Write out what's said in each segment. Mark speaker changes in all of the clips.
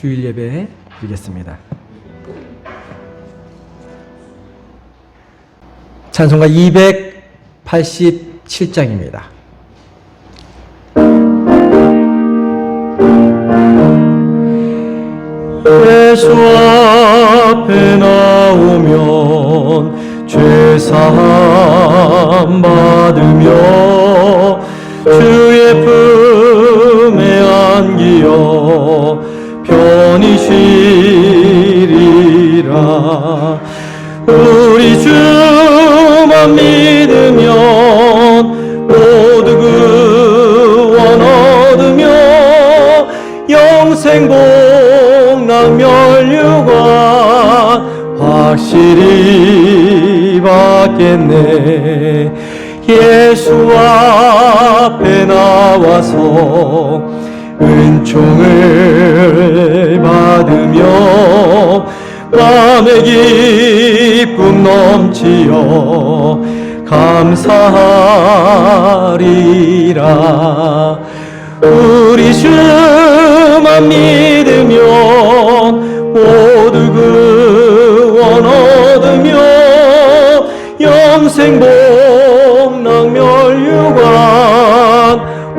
Speaker 1: 주일 예배 드리겠습니다. 찬송가 287장입니다. 예수 앞에 나오면 죄사함 받으며 주의 품에 안기어 편히 쉬리라. 우리 주만 믿으면 모두 구원 얻으며 영생 복락 멸류관 확실히 받겠네. 예수 앞에 나와서 은총을 받으며 마음의 기쁨 넘치어 감사하리라. 우리 주만 믿으면 모두 구원 얻으며 영생 복락 멸류관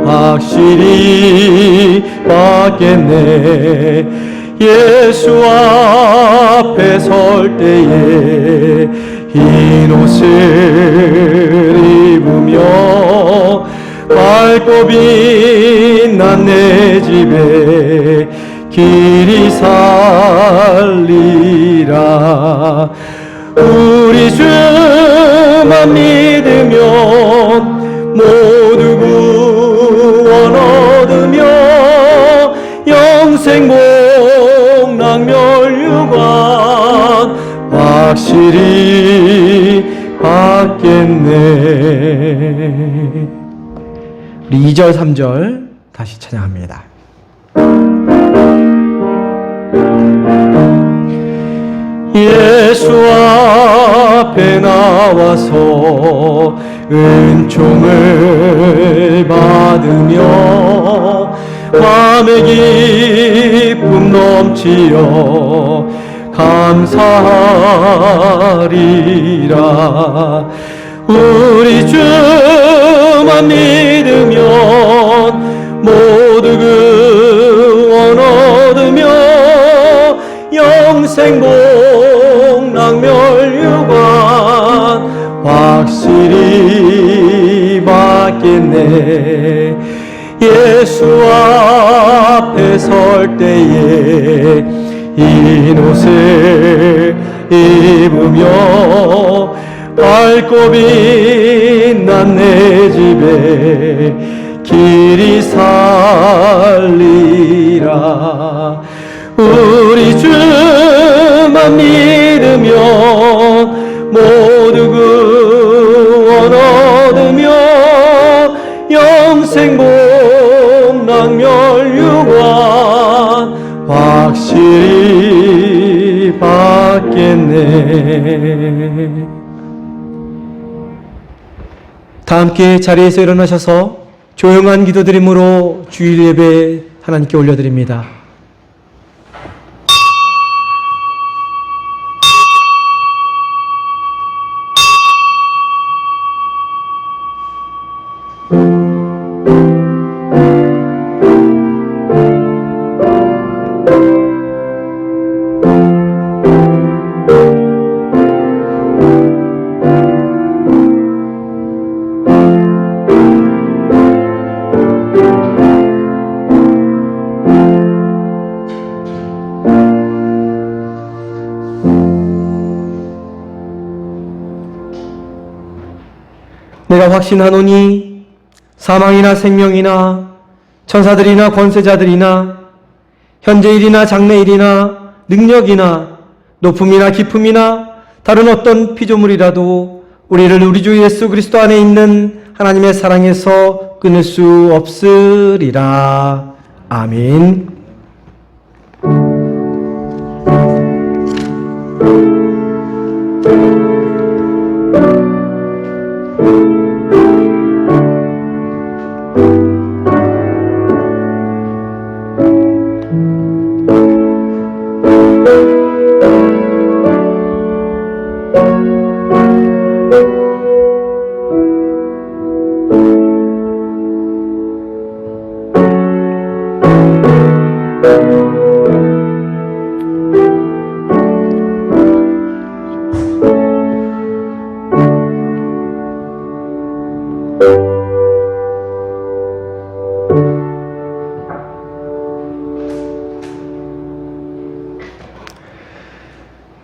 Speaker 1: 확실히 받겠네. 예수 앞에 설 때에 흰 옷을 입으며 밝고 빛난 내 집에 길이 살리라. 우리 주만 믿으면 모두 구원 얻으며 영생 복락 멸류관 확실히 받겠네. 우리 2절 3절 다시 찬양합니다. 예수 앞에 나와서 은총을 받으며 마음의 기쁨 넘치어 감사하리라. 우리 주만 믿으면 모두 구원 얻으며 영생 복락 멸류관 확실히 받겠네. 예수 앞에 설 때에 흰 옷을 입으며 밝고 빛난 내 집에 길이 살리라. 우리 주만 믿으면 모두 구원 얻으며 영생 복락 멸류관 확실히 받겠네. 다 함께 자리에서 일어나셔서 조용한 기도드림으로 주일 예배 하나님께 올려드립니다. 내가 확신하노니 사망이나 생명이나 천사들이나 권세자들이나 현재일이나 장래일이나 능력이나 높음이나 깊음이나 다른 어떤 피조물이라도 우리를 우리 주 예수 그리스도 안에 있는 하나님의 사랑에서 끊을 수 없으리라. 아멘.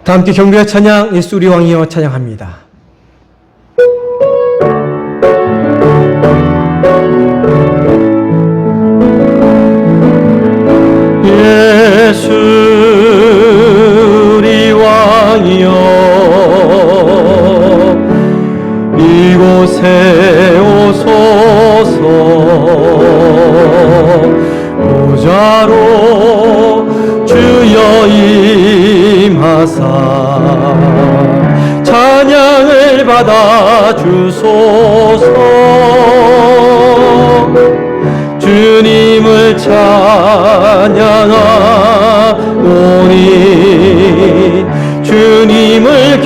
Speaker 1: 다 함께 경배와 찬양, 예수 우리 왕이여 찬양합니다. 예수 우리 왕이여 이곳에 오소서 보좌로 주여 임하사 찬양을 받아 주소서. 주님을 찬양하오니 주님을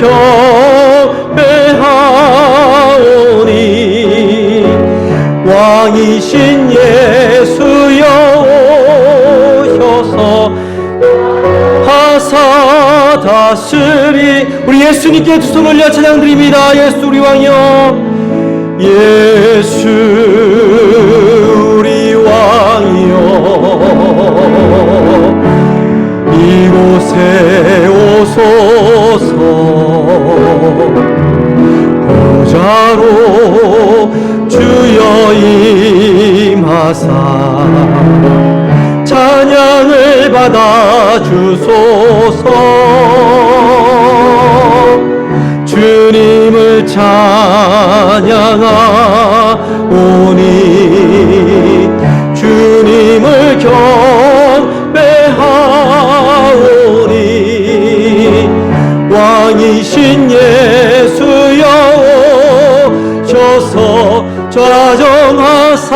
Speaker 1: 경배하오니 왕이신 예수여 오셔서 하사 다스리. 우리 예수님께 두 손 올려 찬양드립니다. 예수 우리 왕이여 예수 우리 왕이여 이곳에 오소서 보좌로 주여 임하사 찬양을 받아 주소서. 주님을 찬양하오니 주님을 경배하오니 왕이신 예수여 오셔서 좌정하사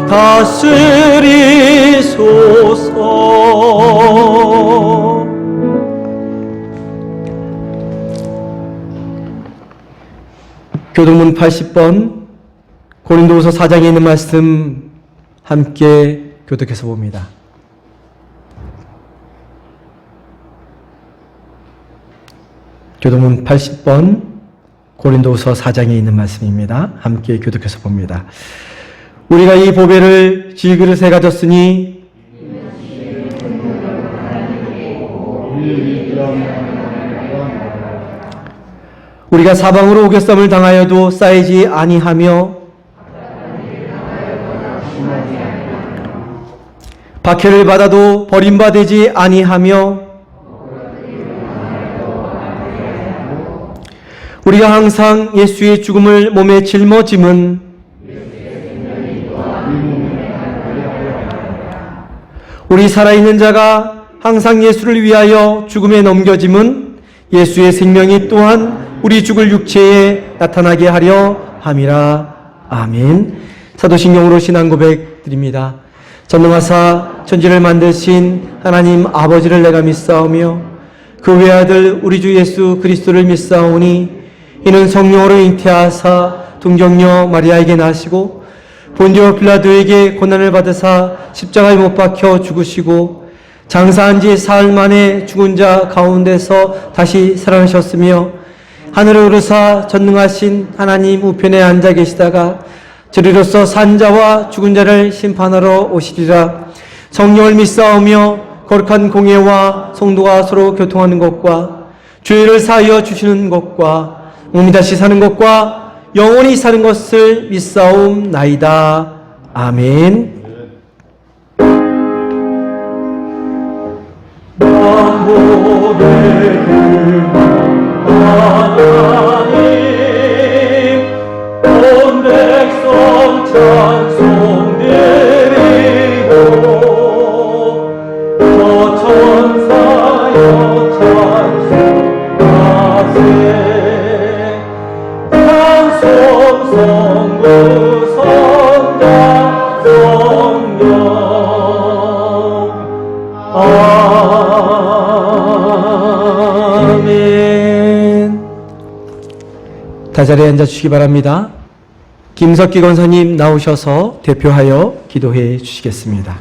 Speaker 1: 다스리소서. 교동문 80번 고린도후서 4장에 있는 말씀 함께 교독해서 봅니다. 교동문 80번 고린도후서 4장에 있는 말씀입니다. 함께 교독해서 봅니다. 우리가 이 보배를 질그릇에 가졌으니 우리가 사방으로 오겼음을 당하여도 쌓이지 아니하며 박해를 받아도 버림받지 아니하며 우리가 항상 예수의 죽음을 몸에 짊어짐은 우리 살아있는 자가 항상 예수를 위하여 죽음에 넘겨짐은 예수의 생명이 또한 우리 죽을 육체에 나타나게 하려 함이라. 아멘. 사도신경으로 신앙 고백 드립니다. 전능하사 천지를 만드신 하나님 아버지를 내가 믿사오며 그 외아들 우리 주 예수 그리스도를 믿사오니 이는 성령으로 잉태하사 동정녀 마리아에게 나시고 본디오 빌라도에게 고난을 받으사 십자가에 못 박혀 죽으시고 장사한 지 사흘 만에 죽은 자 가운데서 다시 살아나셨으며 하늘에 오르사 전능하신 하나님 우편에 앉아 계시다가 저리로서 산자와 죽은 자를 심판하러 오시리라. 성령을 믿사오며 거룩한 공예와 성도가 서로 교통하는 것과 죄를 사하여 주시는 것과 몸이 다시 사는 것과 영원히 사는 것을 믿사옵나이다. 아멘. 하나님 온 백성 찬송 드리고 저 천사여 찬송하세 찬송 성부 성자 성령 아멘. 다 자리에 앉아주시기 바랍니다. 김석기 권사님 나오셔서 대표하여 기도해 주시겠습니다.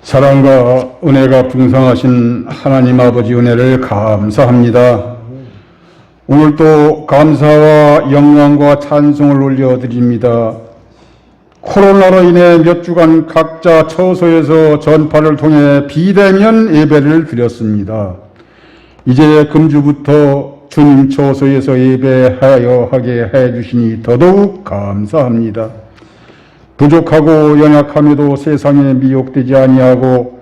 Speaker 2: 사랑과 은혜가 풍성하신 하나님 아버지 은혜를 감사합니다. 오늘도 감사와 영광과 찬송을 올려드립니다. 코로나로 인해 몇 주간 각자 처소에서 전파를 통해 비대면 예배를 드렸습니다. 이제 금주부터 주님 처소에서 예배하여 하게 해주시니 더더욱 감사합니다. 부족하고 연약함에도 세상에 미혹되지 아니하고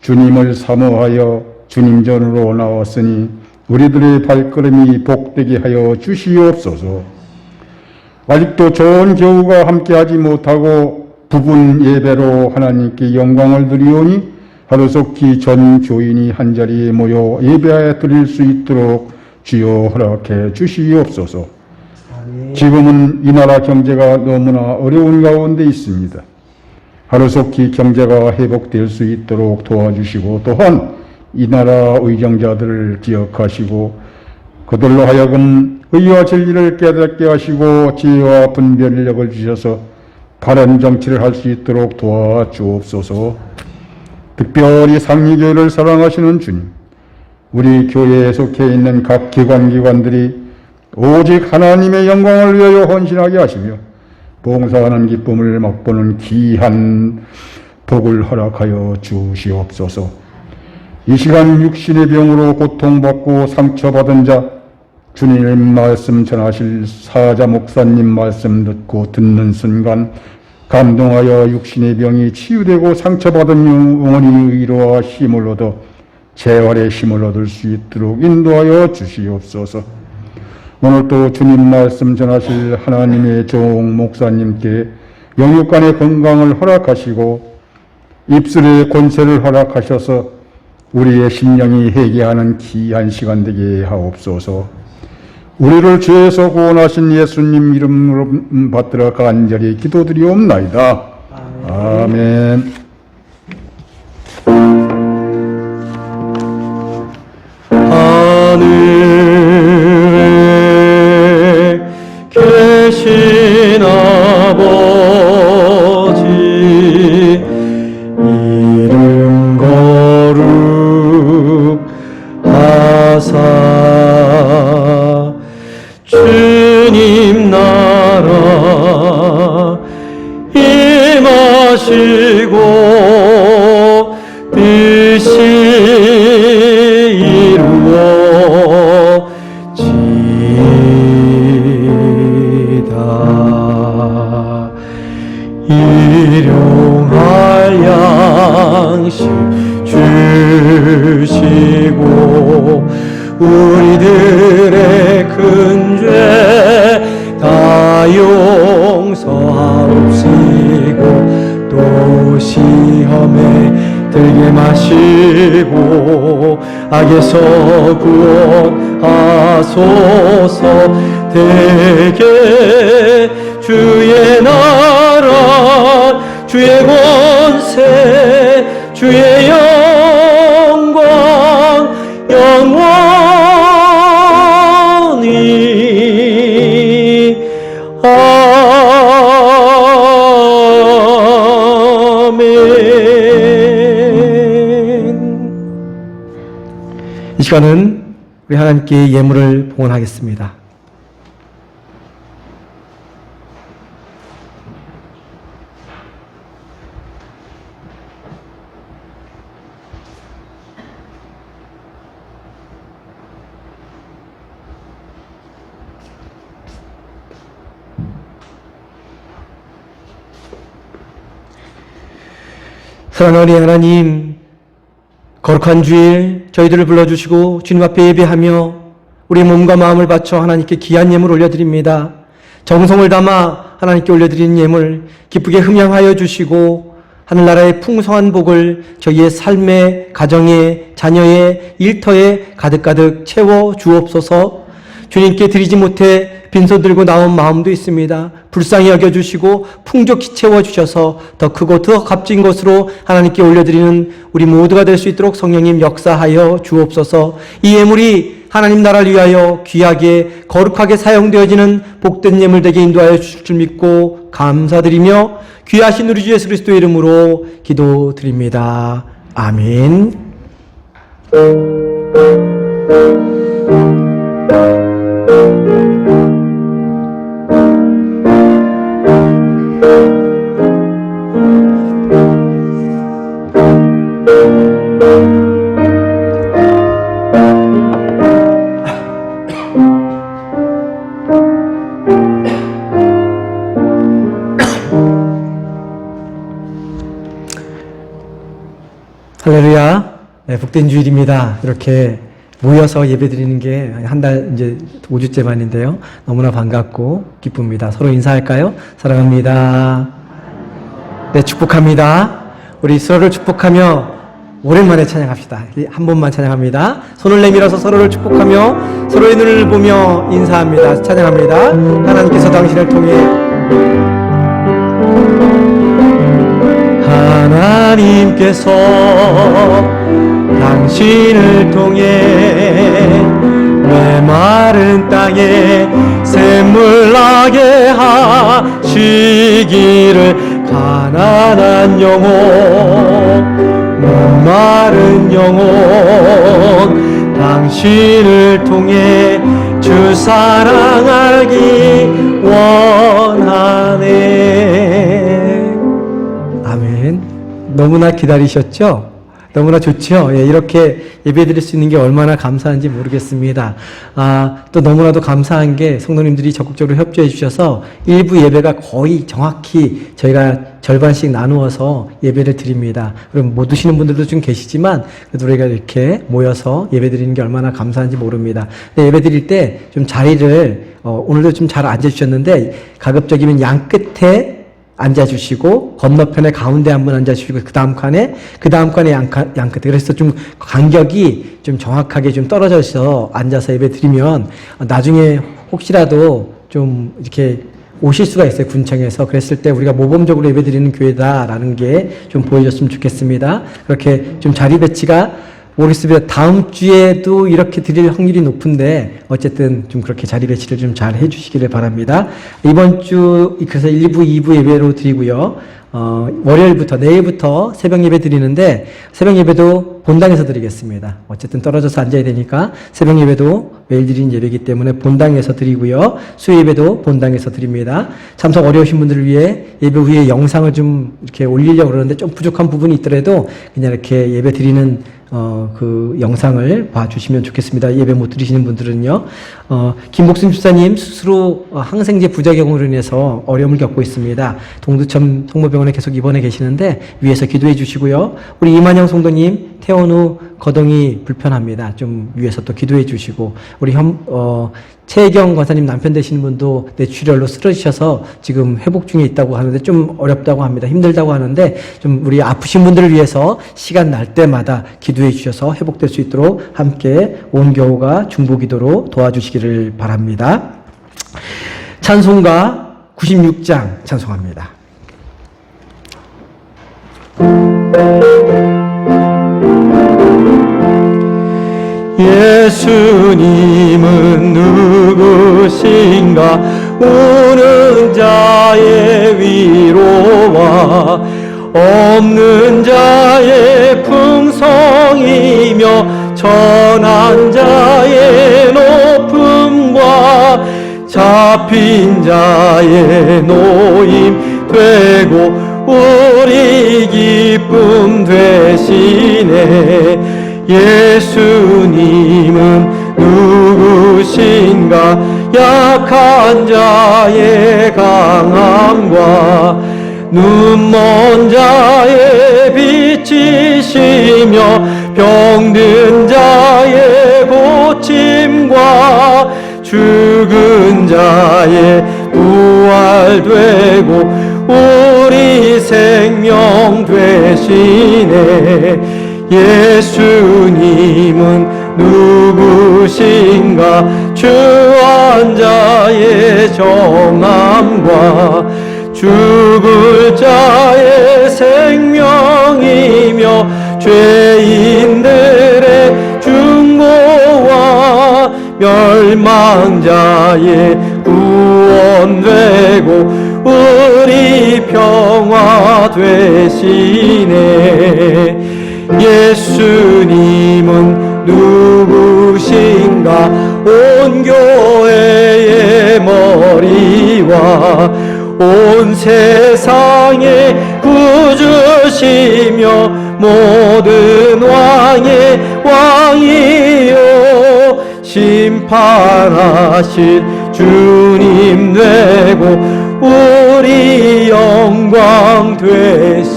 Speaker 2: 주님을 사모하여 주님 전으로 나왔으니 우리들의 발걸음이 복되게 하여 주시옵소서. 아직도 좋은 겨우가 함께하지 못하고 부분 예배로 하나님께 영광을 드리오니 하루속히 전 교인이 한자리에 모여 예배하여 드릴 수 있도록 주여 허락해 주시옵소서. 지금은 이 나라 경제가 너무나 어려운 가운데 있습니다. 하루속히 경제가 회복될 수 있도록 도와주시고 또한 이 나라 의정자들을 기억하시고 그들로 하여금 의와 진리를 깨닫게 하시고 지혜와 분별력을 주셔서 바른 정치를 할 수 있도록 도와주옵소서. 특별히 상리교회를 사랑하시는 주님, 우리 교회에 속해 있는 각 기관들이 오직 하나님의 영광을 위하여 헌신하게 하시며 봉사하는 기쁨을 맛보는 귀한 복을 허락하여 주시옵소서. 이 시간 육신의 병으로 고통받고 상처받은 자, 주님 말씀 전하실 사자 목사님 말씀 듣는 순간 감동하여 육신의 병이 치유되고 상처받은 영혼이 의로와 힘을 얻어 재활의 힘을 얻을 수 있도록 인도하여 주시옵소서. 오늘도 주님 말씀 전하실 하나님의 종 목사님께 영육간의 건강을 허락하시고 입술의 권세를 허락하셔서 우리의 심령이 회개하는 귀한 시간 되게 하옵소서. 우리를 죄에서 구원하신 예수님 이름으로 받들어 간절히 기도드리옵나이다. 아멘.
Speaker 1: 하늘에 계신 아버지 이름 거룩하사 주님 나라 임하시고 뜻이 이루어지이다. 일용할 양식 주시고 우리들의 큰 죄 다 용서하옵시고 또 시험에 들게 마시고 악에서 구원하소서. 대개 주의 나라 주의 권세 주의 영광 영원히 아멘. 이 시간은 우리 하나님께 예물을 봉헌하겠습니다. 사랑하는 우리 하나님, 거룩한 주일 저희들을 불러주시고 주님 앞에 예배하며 우리 몸과 마음을 바쳐 하나님께 귀한 예물 올려드립니다. 정성을 담아 하나님께 올려드리는 예물 기쁘게 흠양하여 주시고 하늘나라의 풍성한 복을 저희의 삶에, 가정에, 자녀의 일터에 가득가득 채워 주옵소서. 주님께 드리지 못해 빈손 들고 나온 마음도 있습니다. 불쌍히 여겨주시고 풍족히 채워주셔서 더 크고 더 값진 것으로 하나님께 올려드리는 우리 모두가 될 수 있도록 성령님 역사하여 주옵소서. 이 예물이 하나님 나라를 위하여 귀하게 거룩하게 사용되어지는 복된 예물 되게 인도하여 주실 줄 믿고 감사드리며 귀하신 우리 주 예수 그리스도의 이름으로 기도드립니다. 아멘. 할렐루야. 네, 복된 주일입니다. 이렇게 모여서 예배 드리는 게 한 달 이제 5주째 만인데요. 너무나 반갑고 기쁩니다. 서로 인사할까요? 사랑합니다. 네, 축복합니다. 우리 서로를 축복하며 오랜만에 찬양합시다. 한 번만 찬양합니다. 손을 내밀어서 서로를 축복하며 서로의 눈을 보며 인사합니다. 찬양합니다. 하나님께서 당신을 통해 하나님께서 당신을 통해 메마른 땅에 샘물 나게 하시기를 가난한 영혼 목마른 영혼 당신을 통해 주 사랑 알기 원하네. 아멘. 너무나 기다리셨죠? 너무나 좋죠? 예, 이렇게 예배 드릴 수 있는 게 얼마나 감사한지 모르겠습니다. 또 너무나도 감사한 게 성도님들이 적극적으로 협조해 주셔서 일부 예배가 거의 정확히 저희가 절반씩 나누어서 예배를 드립니다. 그럼 못 오시는 분들도 좀 계시지만 그래도 우리가 이렇게 모여서 예배 드리는 게 얼마나 감사한지 모릅니다. 근데 예배 드릴 때 좀 자리를 오늘도 좀 잘 앉아주셨는데 가급적이면 양 끝에 앉아주시고 건너편에 가운데 한 분 앉아주시고 그 다음 칸에 양 끝에 그래서 좀 간격이 좀 정확하게 좀 떨어져서 앉아서 예배 드리면 나중에 혹시라도 좀 이렇게 오실 수가 있어요. 군청에서. 그랬을 때 우리가 모범적으로 예배 드리는 교회다라는 게 좀 보여줬으면 좋겠습니다. 그렇게 좀 자리 배치가 모르겠습니다. 다음 주에도 이렇게 드릴 확률이 높은데 어쨌든 좀 그렇게 자리 배치를 좀 잘 해주시기를 바랍니다. 이번 주 그래서 1부, 2부 예배로 드리고요. 월요일부터 내일부터 새벽 예배 드리는데 새벽 예배도 본당에서 드리겠습니다. 어쨌든 떨어져서 앉아야 되니까 새벽 예배도 매일 드리는 예배이기 때문에 본당에서 드리고요. 수요 예배도 본당에서 드립니다. 참석 어려우신 분들을 위해 예배 후에 영상을 좀 이렇게 올리려고 그러는데 좀 부족한 부분이 있더라도 그냥 이렇게 예배 드리는 그 영상을 봐주시면 좋겠습니다. 예배 못 드리시는 분들은요. 김복순 집사님 스스로 항생제 부작용으로 인해서 어려움을 겪고 있습니다. 동두천 성모병원에 계속 입원해 계시는데 위에서 기도해 주시고요. 우리 이만영 성도님 퇴원 후 거동이 불편합니다. 좀 위에서 또 기도해 주시고 우리 최혜경 권사님 남편 되시는 분도 뇌출혈로 쓰러지셔서 지금 회복 중에 있다고 하는데 좀 어렵다고 합니다. 힘들다고 하는데 좀 우리 아프신 분들을 위해서 시간 날 때마다 기도해 주셔서 회복될 수 있도록 함께 온 교우가 중보기도로 도와주시기를 바랍니다. 찬송가 96장 찬송합니다. 예수님은 누구신가 우는 자의 위로와 없는 자의 풍성이며 천한 자의 높음과 잡힌 자의 노임 되고 우리 기쁨 되시네. 예수님은 누구신가 약한 자의 강함과 눈먼 자의 빛이시며 병든 자의 고침과 죽은 자의 부활되고 우리 생명 되시네. 예수님은 누구신가 주한 자의 정함과 죽을 자의 생명이며 죄인들의 중보와 멸망자의 구원되고 우리 평화 되시네. 예수님은 누구신가? 온 교회의 머리와 온 세상의 구주시며 모든 왕의 왕이요 심판하실 주님 되고 우리 영광 되시네.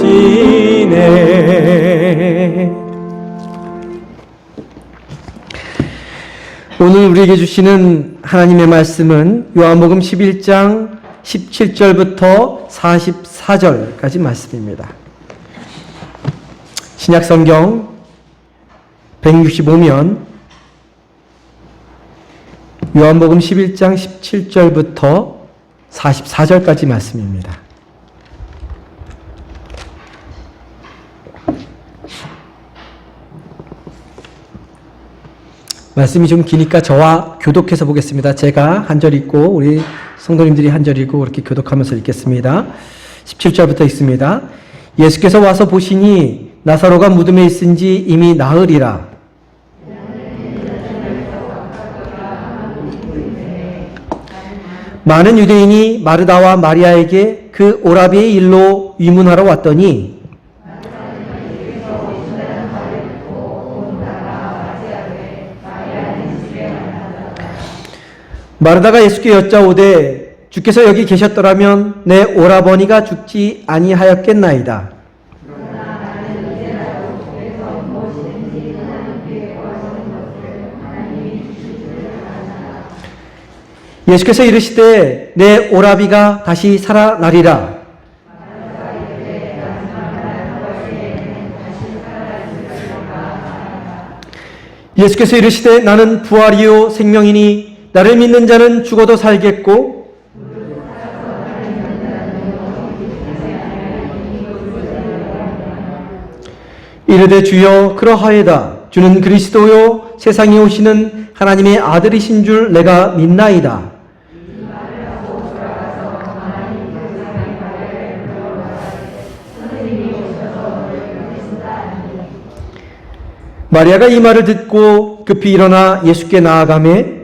Speaker 1: 오늘 우리에게 주시는 하나님의 말씀은 요한복음 11장 17절부터 44절까지 말씀입니다. 신약성경 165면 요한복음 11장 17절부터 44절까지 말씀입니다. 말씀이 좀 기니까 저와 교독해서 보겠습니다. 제가 한 절 읽고 우리 성도님들이 한 절 읽고 그렇게 교독하면서 읽겠습니다. 17절부터 읽습니다. 예수께서 와서 보시니 나사로가 무덤에 있은지 이미 나으리라. 많은 유대인이 마르다와 마리아에게 그 오라비의 일로 위문하러 왔더니 마르다가 예수께 여짜오되 주께서 여기 계셨더라면 내 오라버니가 죽지 아니하였겠나이다. 예수께서 이르시되 내 오라비가 다시 살아나리라. 예수께서 이르시되 나는 부활이요 생명이니 나를 믿는 자는 죽어도 살겠고 이르되 주여 그러하이다. 주는 그리스도요 세상에 오시는 하나님의 아들이신 줄 내가 믿나이다. 마리아가 이 말을 듣고 급히 일어나 예수께 나아가매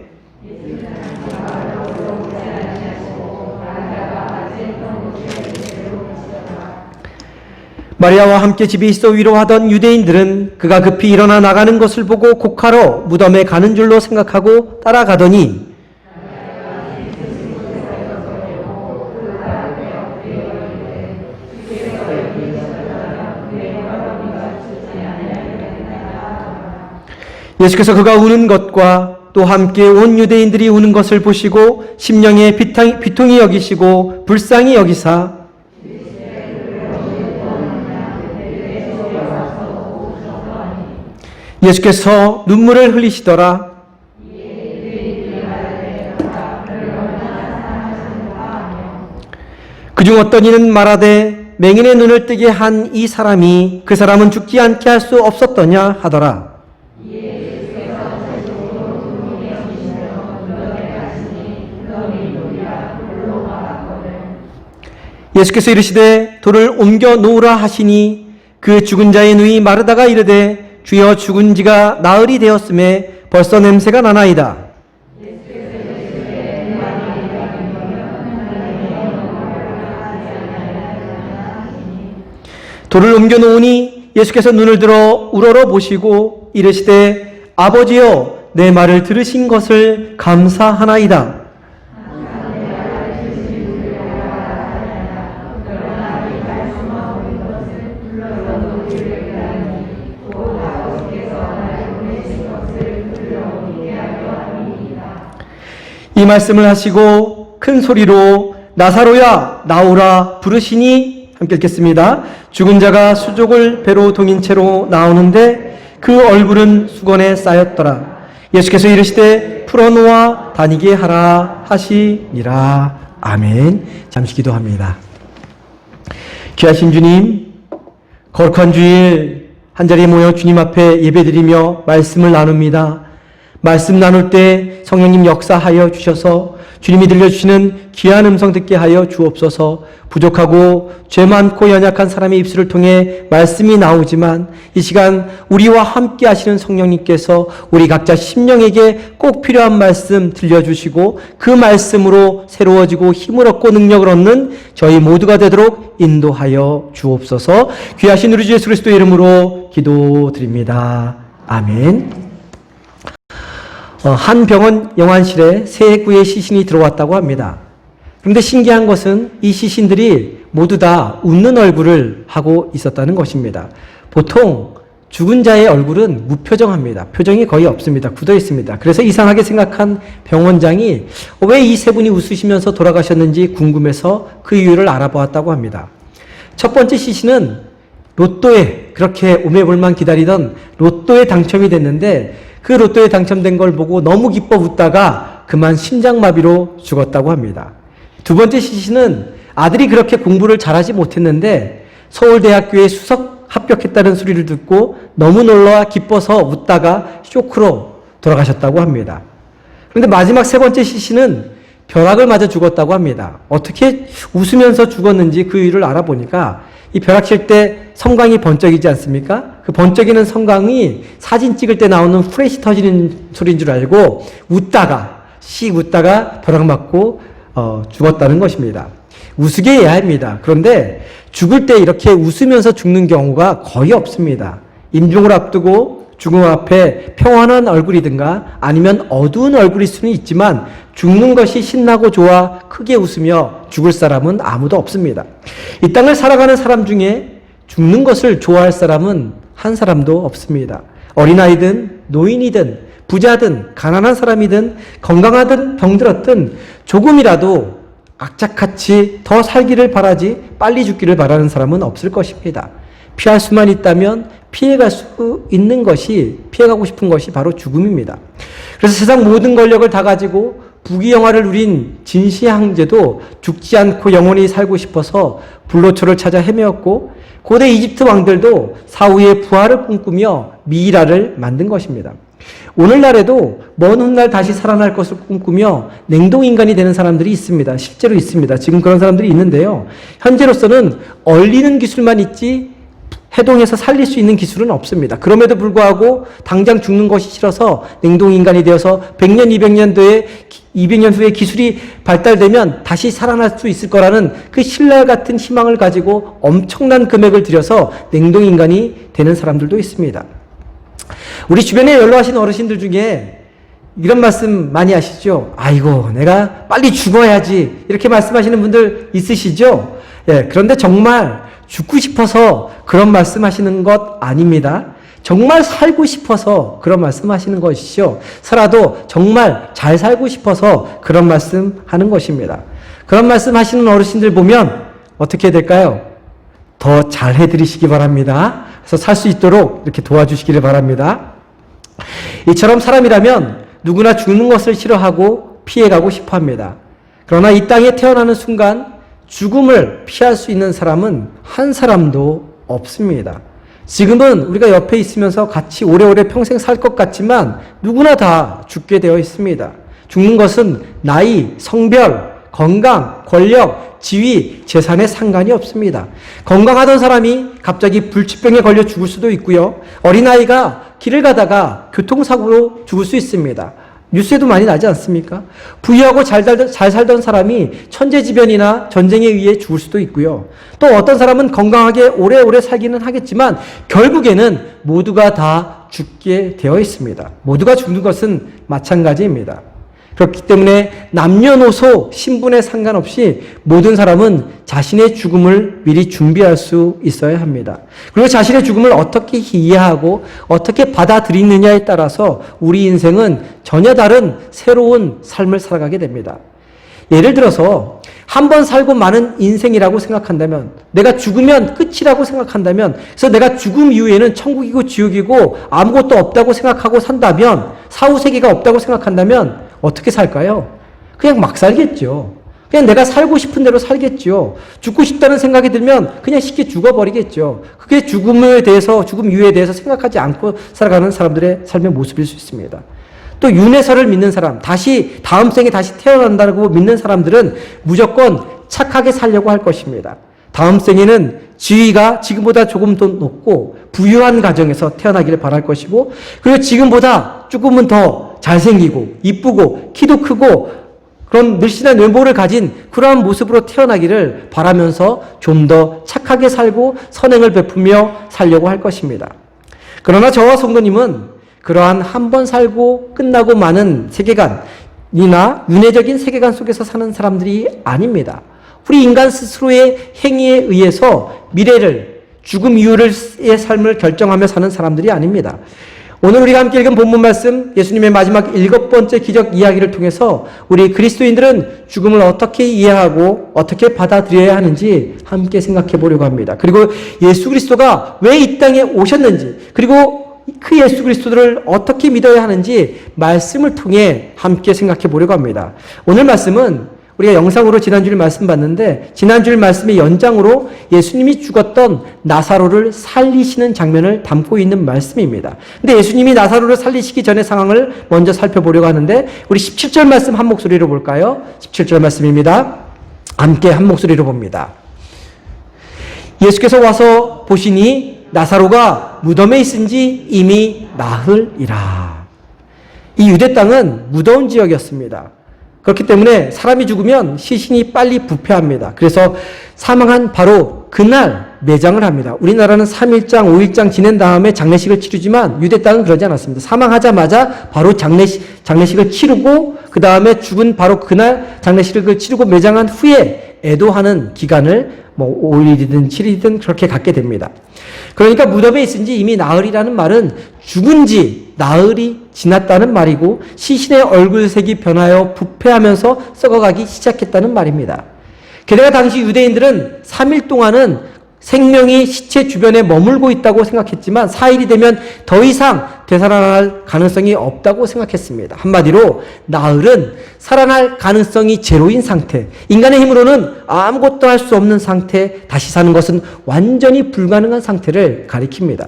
Speaker 1: 마리아와 함께 집에 있어 위로하던 유대인들은 그가 급히 일어나 나가는 것을 보고 곡하러 무덤에 가는 줄로 생각하고 따라가더니 예수께서 그가 우는 것과 또 함께 온 유대인들이 우는 것을 보시고 심령에 비통히 여기시고 불쌍히 여기사 예수께서 눈물을 흘리시더라. 그중 어떤 이는 말하되 맹인의 눈을 뜨게 한 이 사람이 그 사람은 죽지 않게 할 수 없었더냐 하더라. 예수께서 이르시되 돌을 옮겨 놓으라 하시니 그 죽은 자의 누이 마르다가 이르되 주여 죽은 지가 나흘이 되었음에 벌써 냄새가 나나이다. 돌을 옮겨 놓으니 예수께서 눈을 들어 우러러 보시고 이르시되 아버지여 내 말을 들으신 것을 감사하나이다. 이 말씀을 하시고 큰 소리로 나사로야 나오라 부르시니 함께 읽겠습니다. 죽은 자가 수족을 배로 동인 채로 나오는데 그 얼굴은 수건에 쌓였더라. 예수께서 이르시되 풀어놓아 다니게 하라 하시니라. 아멘. 잠시 기도합니다. 귀하신 주님, 거룩한 주일 한자리에 모여 주님 앞에 예배드리며 말씀을 나눕니다. 말씀 나눌 때 성령님 역사하여 주셔서 주님이 들려주시는 귀한 음성 듣게 하여 주옵소서. 부족하고 죄 많고 연약한 사람의 입술을 통해 말씀이 나오지만 이 시간 우리와 함께 하시는 성령님께서 우리 각자 심령에게 꼭 필요한 말씀 들려주시고 그 말씀으로 새로워지고 힘을 얻고 능력을 얻는 저희 모두가 되도록 인도하여 주옵소서. 귀하신 우리 주 예수 그리스도의 이름으로 기도드립니다. 아멘. 한 병원 영안실에 세 구의 시신이 들어왔다고 합니다. 그런데 신기한 것은 이 시신들이 모두 다 웃는 얼굴을 하고 있었다는 것입니다. 보통 죽은 자의 얼굴은 무표정합니다. 표정이 거의 없습니다. 굳어 있습니다. 그래서 이상하게 생각한 병원장이 왜 이 세 분이 웃으시면서 돌아가셨는지 궁금해서 그 이유를 알아보았다고 합니다. 첫 번째 시신은 로또에, 그렇게 오매볼만 기다리던 로또에 당첨이 됐는데 그 로또에 당첨된 걸 보고 너무 기뻐 웃다가 그만 심장마비로 죽었다고 합니다. 두 번째 시신은 아들이 그렇게 공부를 잘하지 못했는데 서울대학교에 수석 합격했다는 소리를 듣고 너무 놀라 기뻐서 웃다가 쇼크로 돌아가셨다고 합니다. 그런데 마지막 세 번째 시신은 벼락을 맞아 죽었다고 합니다. 어떻게 웃으면서 죽었는지 그 이유를 알아보니까 이 벼락 칠 때 섬광이 번쩍이지 않습니까? 그 번쩍이는 섬광이 사진 찍을 때 나오는 프레시 터지는 소리인 줄 알고 웃다가 벼락 맞고 죽었다는 것입니다. 우스개 해야 합니다. 그런데 죽을 때 이렇게 웃으면서 죽는 경우가 거의 없습니다. 임종을 앞두고 죽음 앞에 평안한 얼굴이든가 아니면 어두운 얼굴일 수는 있지만 죽는 것이 신나고 좋아 크게 웃으며 죽을 사람은 아무도 없습니다. 이 땅을 살아가는 사람 중에 죽는 것을 좋아할 사람은 한 사람도 없습니다. 어린아이든 노인이든 부자든 가난한 사람이든 건강하든 병들었든 조금이라도 악착같이 더 살기를 바라지 빨리 죽기를 바라는 사람은 없을 것입니다. 피할 수만 있다면 피해갈 수 있는 것이, 피해가고 싶은 것이 바로 죽음입니다. 그래서 세상 모든 권력을 다 가지고 부귀영화를 누린 진시 황제도 죽지 않고 영원히 살고 싶어서 불로초를 찾아 헤매었고 고대 이집트 왕들도 사후의 부활을 꿈꾸며 미이라를 만든 것입니다. 오늘날에도 먼 훗날 다시 살아날 것을 꿈꾸며 냉동인간이 되는 사람들이 있습니다. 실제로 있습니다. 지금 그런 사람들이 있는데요. 현재로서는 얼리는 기술만 있지 해동해서 살릴 수 있는 기술은 없습니다. 그럼에도 불구하고 당장 죽는 것이 싫어서 냉동인간이 되어서 100년, 200년 후에 기술이 발달되면 다시 살아날 수 있을 거라는 그 신랄 같은 희망을 가지고 엄청난 금액을 들여서 냉동인간이 되는 사람들도 있습니다. 우리 주변에 연로하신 어르신들 중에 이런 말씀 많이 하시죠? 아이고, 내가 빨리 죽어야지. 이렇게 말씀하시는 분들 있으시죠? 예, 그런데 정말 죽고 싶어서 그런 말씀하시는 것 아닙니다. 정말 살고 싶어서 그런 말씀하시는 것이죠. 살아도 정말 잘 살고 싶어서 그런 말씀하는 것입니다. 그런 말씀하시는 어르신들 보면 어떻게 될까요? 더 잘 해드리시기 바랍니다. 그래서 살 수 있도록 이렇게 도와주시기를 바랍니다. 이처럼 사람이라면 누구나 죽는 것을 싫어하고 피해가고 싶어합니다. 그러나 이 땅에 태어나는 순간 죽음을 피할 수 있는 사람은 한 사람도 없습니다. 지금은 우리가 옆에 있으면서 같이 오래오래 평생 살 것 같지만 누구나 다 죽게 되어 있습니다. 죽는 것은 나이, 성별, 건강, 권력, 지위, 재산에 상관이 없습니다. 건강하던 사람이 갑자기 불치병에 걸려 죽을 수도 있고요. 어린아이가 길을 가다가 교통사고로 죽을 수 있습니다. 뉴스에도 많이 나지 않습니까? 부유하고 잘 살던 사람이 천재지변이나 전쟁에 의해 죽을 수도 있고요. 또 어떤 사람은 건강하게 오래오래 살기는 하겠지만 결국에는 모두가 다 죽게 되어 있습니다. 모두가 죽는 것은 마찬가지입니다. 그렇기 때문에 남녀노소 신분에 상관없이 모든 사람은 자신의 죽음을 미리 준비할 수 있어야 합니다. 그리고 자신의 죽음을 어떻게 이해하고 어떻게 받아들이느냐에 따라서 우리 인생은 전혀 다른 새로운 삶을 살아가게 됩니다. 예를 들어서 한 번 살고 마는 인생이라고 생각한다면, 내가 죽으면 끝이라고 생각한다면, 그래서 내가 죽음 이후에는 천국이고 지옥이고 아무것도 없다고 생각하고 산다면, 사후세계가 없다고 생각한다면 어떻게 살까요? 그냥 막 살겠죠. 그냥 내가 살고 싶은 대로 살겠죠. 죽고 싶다는 생각이 들면 그냥 쉽게 죽어버리겠죠. 그게 죽음 이후에 대해서 생각하지 않고 살아가는 사람들의 삶의 모습일 수 있습니다. 또 윤회설을 믿는 사람, 다음 생에 다시 태어난다고 믿는 사람들은 무조건 착하게 살려고 할 것입니다. 다음 생에는 지위가 지금보다 조금 더 높고 부유한 가정에서 태어나기를 바랄 것이고, 그리고 지금보다 조금은 더 잘생기고 이쁘고 키도 크고 그런 늘씬한 외모를 가진 그러한 모습으로 태어나기를 바라면서 좀 더 착하게 살고 선행을 베푸며 살려고 할 것입니다. 그러나 저와 성도님은 그러한 한 번 살고 끝나고 마는 세계관이나 윤회적인 세계관 속에서 사는 사람들이 아닙니다. 우리 인간 스스로의 행위에 의해서 미래를, 죽음 이후의 삶을 결정하며 사는 사람들이 아닙니다. 오늘 우리가 함께 읽은 본문 말씀, 예수님의 마지막 7번째 기적 이야기를 통해서 우리 그리스도인들은 죽음을 어떻게 이해하고 어떻게 받아들여야 하는지 함께 생각해 보려고 합니다. 그리고 예수 그리스도가 왜 이 땅에 오셨는지, 그리고 그 예수 그리스도를 어떻게 믿어야 하는지 말씀을 통해 함께 생각해 보려고 합니다. 오늘 말씀은 우리가 영상으로 지난주에 말씀 봤는데, 지난주에 말씀의 연장으로 예수님이 죽었던 나사로를 살리시는 장면을 담고 있는 말씀입니다. 근데 예수님이 나사로를 살리시기 전의 상황을 먼저 살펴보려고 하는데, 우리 17절 말씀 한 목소리로 볼까요? 17절 말씀입니다. 함께 한 목소리로 봅니다. 예수께서 와서 보시니 나사로가 무덤에 있은지 이미 나흘이라. 이 유대 땅은 무더운 지역이었습니다. 그렇기 때문에 사람이 죽으면 시신이 빨리 부패합니다. 그래서 사망한 바로 그날 매장을 합니다. 우리나라는 3일장, 5일장 지낸 다음에 장례식을 치르지만 유대 땅은 그러지 않았습니다. 사망하자마자 바로 장례식을 치르고 그 다음에 죽은 바로 그날 장례식을 치르고 매장한 후에 애도하는 기간을 5일이든 7일이든 그렇게 갖게 됩니다. 그러니까 무덤에 있은지 이미 나흘이라는 말은 죽은 지 나흘이 지났다는 말이고, 시신의 얼굴색이 변하여 부패하면서 썩어가기 시작했다는 말입니다. 게다가 당시 유대인들은 3일 동안은 생명이 시체 주변에 머물고 있다고 생각했지만 4일이 되면 더 이상 되살아날 가능성이 없다고 생각했습니다. 한마디로 나흘은 살아날 가능성이 제로인 상태, 인간의 힘으로는 아무것도 할 수 없는 상태, 다시 사는 것은 완전히 불가능한 상태를 가리킵니다.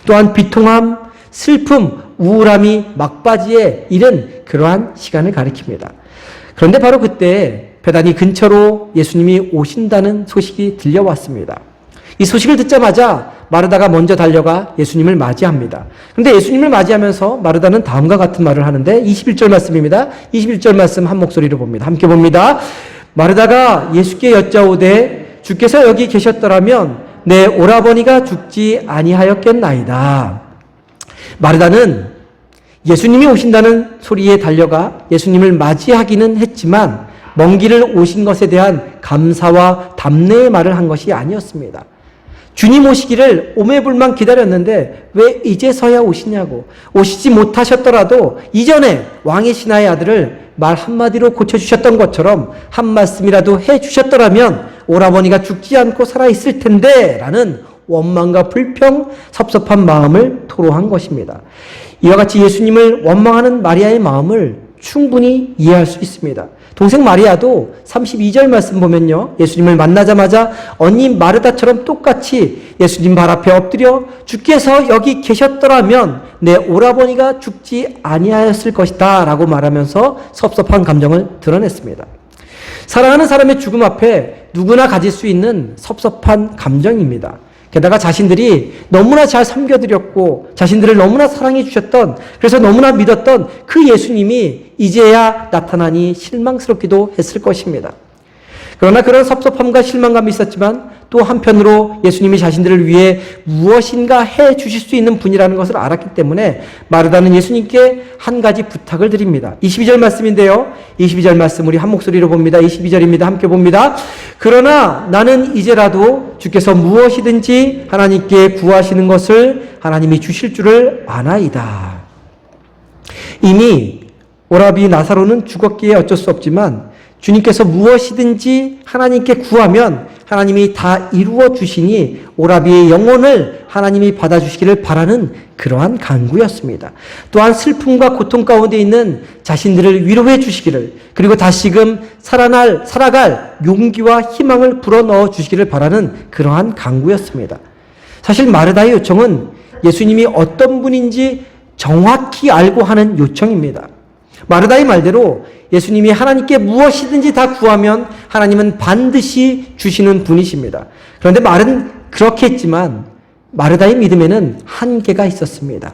Speaker 1: 또한 비통함, 슬픔, 우울함이 막바지에 이른 그러한 시간을 가리킵니다. 그런데 바로 그때 베다니 근처로 예수님이 오신다는 소식이 들려왔습니다. 이 소식을 듣자마자 마르다가 먼저 달려가 예수님을 맞이합니다. 그런데 예수님을 맞이하면서 마르다는 다음과 같은 말을 하는데, 21절 말씀입니다. 21절 말씀 한 목소리로 봅니다. 함께 봅니다. 마르다가 예수께 여짜오되 주께서 여기 계셨더라면 내 오라버니가 죽지 아니하였겠나이다. 마르다는 예수님이 오신다는 소리에 달려가 예수님을 맞이하기는 했지만 먼 길을 오신 것에 대한 감사와 담내의 말을 한 것이 아니었습니다. 주님 오시기를 오매불만 기다렸는데 왜 이제서야 오시냐고, 오시지 못하셨더라도 이전에 왕의 신하의 아들을 말 한마디로 고쳐주셨던 것처럼 한 말씀이라도 해주셨더라면 오라버니가 죽지 않고 살아있을 텐데 라는 원망과 불평, 섭섭한 마음을 토로한 것입니다. 이와 같이 예수님을 원망하는 마리아의 마음을 충분히 이해할 수 있습니다. 동생 마리아도 32절 말씀 보면요, 예수님을 만나자마자 언니 마르다처럼 똑같이 예수님 발 앞에 엎드려 주께서 여기 계셨더라면 내 오라버니가 죽지 아니하였을 것이다 라고 말하면서 섭섭한 감정을 드러냈습니다. 사랑하는 사람의 죽음 앞에 누구나 가질 수 있는 섭섭한 감정입니다. 게다가 자신들이 너무나 잘 섬겨드렸고 자신들을 너무나 사랑해 주셨던, 그래서 너무나 믿었던 그 예수님이 이제야 나타나니 실망스럽기도 했을 것입니다. 그러나 그런 섭섭함과 실망감이 있었지만 또 한편으로 예수님이 자신들을 위해 무엇인가 해 주실 수 있는 분이라는 것을 알았기 때문에 마르다는 예수님께 한 가지 부탁을 드립니다. 22절 말씀인데요. 22절 말씀 우리 한 목소리로 봅니다. 22절입니다. 함께 봅니다. 그러나 나는 이제라도 주께서 무엇이든지 하나님께 구하시는 것을 하나님이 주실 줄을 아나이다. 이미 오라비 나사로는 죽었기에 어쩔 수 없지만 주님께서 무엇이든지 하나님께 구하면 하나님이 다 이루어 주시니 오라비의 영혼을 하나님이 받아주시기를 바라는 그러한 간구였습니다. 또한 슬픔과 고통 가운데 있는 자신들을 위로해 주시기를, 그리고 다시금 살아갈 용기와 희망을 불어넣어 주시기를 바라는 그러한 간구였습니다. 사실 마르다의 요청은 예수님이 어떤 분인지 정확히 알고 하는 요청입니다. 마르다의 말대로 예수님이 하나님께 무엇이든지 다 구하면 하나님은 반드시 주시는 분이십니다. 그런데 말은 그렇게 했지만 마르다의 믿음에는 한계가 있었습니다.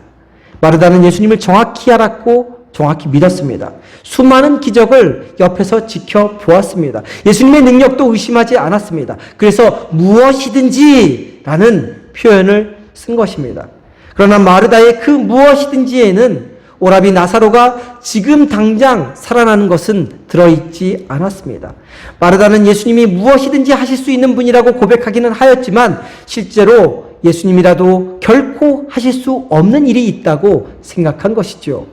Speaker 1: 마르다는 예수님을 정확히 알았고 정확히 믿었습니다. 수많은 기적을 옆에서 지켜보았습니다. 예수님의 능력도 의심하지 않았습니다. 그래서 무엇이든지 라는 표현을 쓴 것입니다. 그러나 마르다의 그 무엇이든지에는 오라비 나사로가 지금 당장 살아나는 것은 들어있지 않았습니다. 마르다는 예수님이 무엇이든지 하실 수 있는 분이라고 고백하기는 하였지만 실제로 예수님이라도 결코 하실 수 없는 일이 있다고 생각한 것이죠.